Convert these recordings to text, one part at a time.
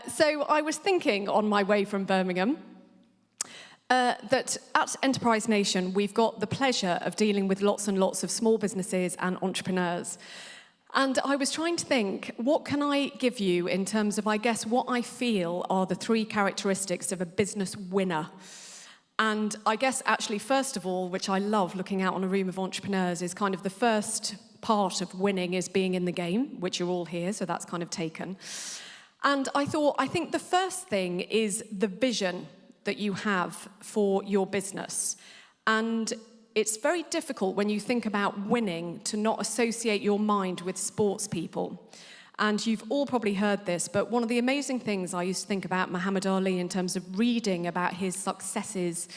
So I was thinking on my way from Birmingham that at Enterprise Nation, we've got the pleasure of dealing with lots and lots of small businesses and entrepreneurs. And I was trying to think, what can I give you in terms of, I guess, what I feel are the 3 characteristics of a business winner? And I guess, actually, first of all, which I love looking out on a room of entrepreneurs, is kind of the first part of winning is being in the game, which you're all here, so that's kind of taken. And I think the first thing is the vision that you have for your business. And it's very difficult when you think about winning to not associate your mind with sports people. And you've all probably heard this, but one of the amazing things I used to think about Muhammad Ali in terms of reading about his successes,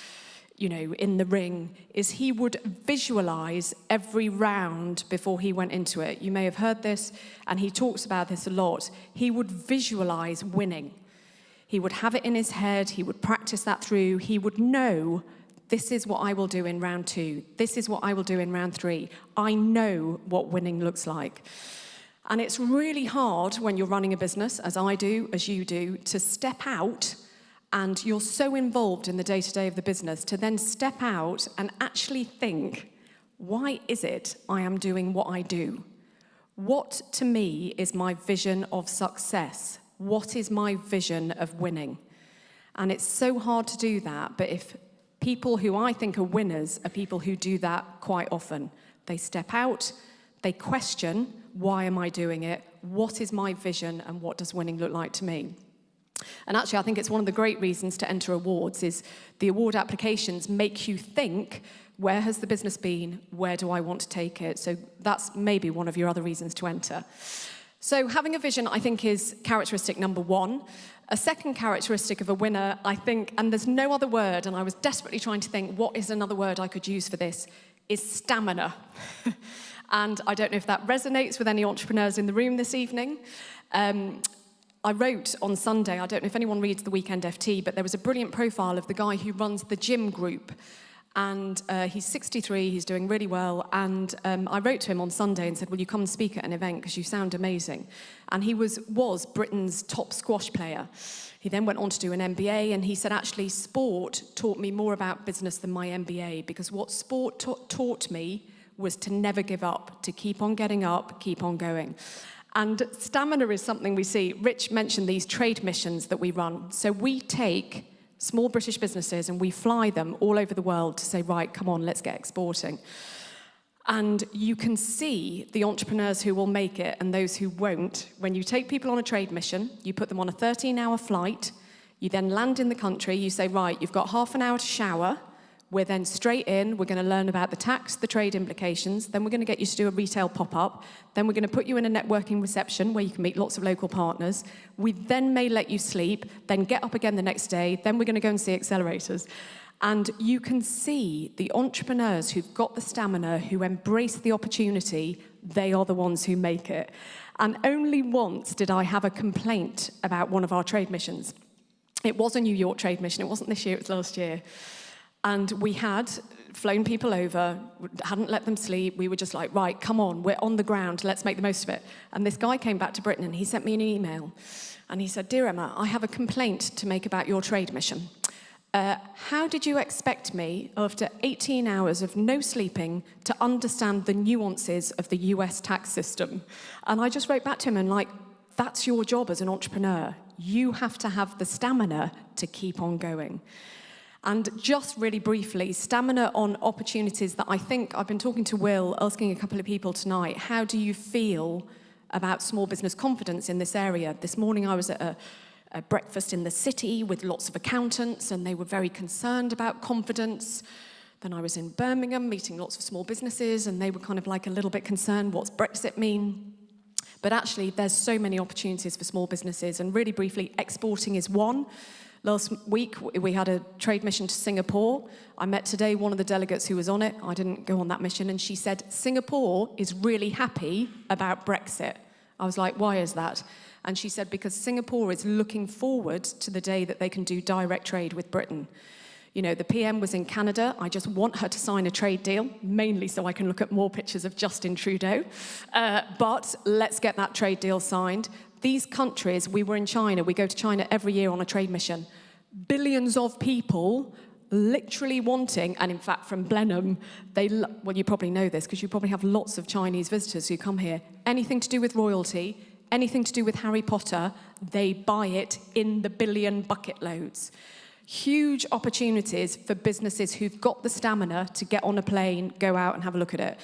you know, in the ring, is he would visualize every round before he went into it. You may have heard this, and he talks about this a lot. He would visualize winning. He would have it in his head, he would practice that through, he would know, this is what I will do in round 2, this is what I will do in round 3. I know what winning looks like. And it's really hard when you're running a business, as I do, as you do, to step out, and you're so involved in the day-to-day of the business, to then step out and actually think, why is it I am doing what I do? What, to me, is my vision of success? What is my vision of winning? And it's so hard to do that, but if people who I think are winners are people who do that quite often. They step out, they question, why am I doing it? What is my vision, and what does winning look like to me? And actually, I think it's one of the great reasons to enter awards is the award applications make you think, where has the business been? Where do I want to take it? So that's maybe one of your other reasons to enter. So having a vision, I think, is characteristic number 1. A second characteristic of a winner, I think, and there's no other word, and I was desperately trying to think, what is another word I could use for this, is stamina. And I don't know if that resonates with any entrepreneurs in the room this evening. I wrote on Sunday, I don't know if anyone reads the Weekend FT, but there was a brilliant profile of the guy who runs the gym group. And he's 63, he's doing really well. And I wrote to him on Sunday and said, will you come and speak at an event because you sound amazing? And he was Britain's top squash player. He then went on to do an MBA, and he said, actually, sport taught me more about business than my MBA, because what sport taught me was to never give up, to keep on getting up, keep on going. And stamina is something we see. Rich mentioned these trade missions that we run. So we take small British businesses and we fly them all over the world to say, right, come on, let's get exporting. And you can see the entrepreneurs who will make it and those who won't. When you take people on a trade mission, you put them on a 13-hour flight, you then land in the country, you say, right, you've got half an hour to shower, we're then straight in, we're going to learn about the tax, the trade implications, then we're going to get you to do a retail pop-up, then we're going to put you in a networking reception where you can meet lots of local partners, we then may let you sleep, then get up again the next day, then we're going to go and see accelerators. And you can see the entrepreneurs who've got the stamina, who embrace the opportunity, they are the ones who make it. And only once did I have a complaint about one of our trade missions. It was a New York trade mission, it wasn't this year, it was last year. And we had flown people over, hadn't let them sleep. We were just like, right, come on, we're on the ground, let's make the most of it. And this guy came back to Britain and he sent me an email. And he said, dear Emma, I have a complaint to make about your trade mission. How did you expect me, after 18 hours of no sleeping, to understand the nuances of the US tax system? And I just wrote back to him and like, that's your job as an entrepreneur. You have to have the stamina to keep on going. And just really briefly, stamina on opportunities that I think, I've been talking to Will, asking a couple of people tonight, how do you feel about small business confidence in this area? This morning I was at a breakfast in the city with lots of accountants, and they were very concerned about confidence. Then I was in Birmingham meeting lots of small businesses, and they were kind of like a little bit concerned, what's Brexit mean? But actually, there's so many opportunities for small businesses, and really briefly, exporting is one. Last week, we had a trade mission to Singapore. I met today one of the delegates who was on it. I didn't go on that mission, and she said, Singapore is really happy about Brexit. I was like, why is that? And she said, because Singapore is looking forward to the day that they can do direct trade with Britain. You know, the PM was in Canada. I just want her to sign a trade deal, mainly so I can look at more pictures of Justin Trudeau. But let's get that trade deal signed. these countries, we were in China, we go to China every year on a trade mission. Billions of people literally wanting, and in fact from Blenheim, well, you probably know this because you probably have lots of Chinese visitors who come here. Anything to do with royalty, anything to do with Harry Potter, they buy it in the billion bucket loads. Huge opportunities for businesses who've got the stamina to get on a plane, go out and have a look at it.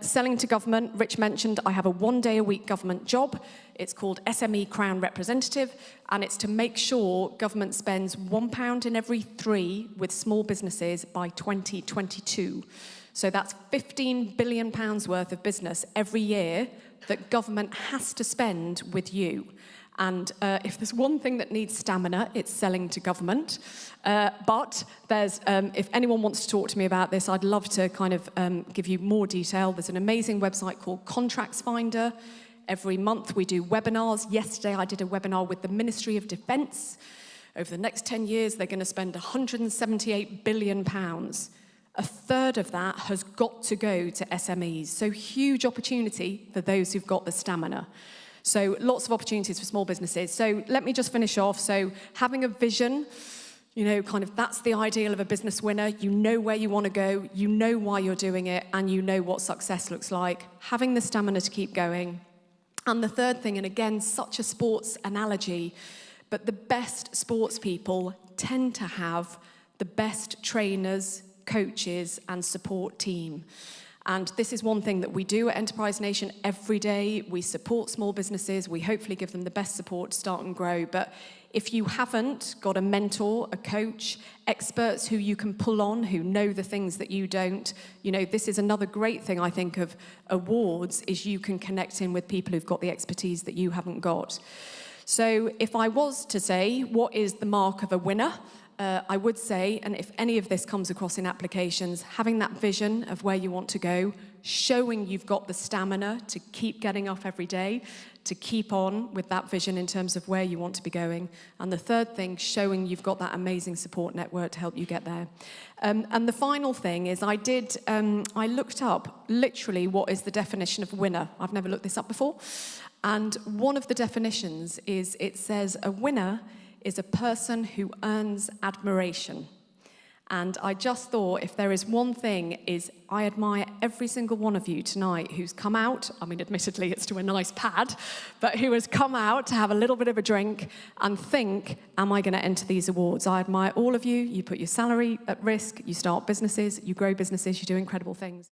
Selling to government, Rich mentioned I have a 1-day-a-week government job. It's called SME Crown Representative, and it's to make sure government spends £1 in every 3 with small businesses by 2022. So that's £15 billion worth of business every year that government has to spend with you. And if there's one thing that needs stamina, it's selling to government. But there's, if anyone wants to talk to me about this, I'd love to kind of give you more detail. There's an amazing website called Contracts Finder. Every month we do webinars. Yesterday I did a webinar with the Ministry of Defence. Over the next 10 years, they're going to spend £178 billion. A third of that has got to go to SMEs. So huge opportunity for those who've got the stamina. So lots of opportunities for small businesses. So let me just finish off. So having a vision, you know, kind of that's the ideal of a business winner. You know where you want to go, you know why you're doing it, and you know what success looks like. Having the stamina to keep going. And the third thing, and again, such a sports analogy, but the best sports people tend to have the best trainers, coaches, and support team. And this is one thing that we do at Enterprise Nation every day. We support small businesses. We hopefully give them the best support to start and grow. But if you haven't got a mentor, a coach, experts who you can pull on, who know the things that you don't, you know, this is another great thing, I think, of awards, is you can connect in with people who've got the expertise that you haven't got. So if I was to say, what is the mark of a winner? I would say, and if any of this comes across in applications, having that vision of where you want to go, showing you've got the stamina to keep getting up every day, to keep on with that vision in terms of where you want to be going. And the third thing, showing you've got that amazing support network to help you get there. And the final thing is I looked up literally what is the definition of winner. I've never looked this up before. And one of the definitions is, it says a winner is a person who earns admiration. And I just thought, if there is one thing, is I admire every single one of you tonight who's come out, I mean, admittedly, it's to a nice pad, but who has come out to have a little bit of a drink and think, am I going to enter these awards? I admire all of you. You put your salary at risk, you start businesses, you grow businesses, you do incredible things.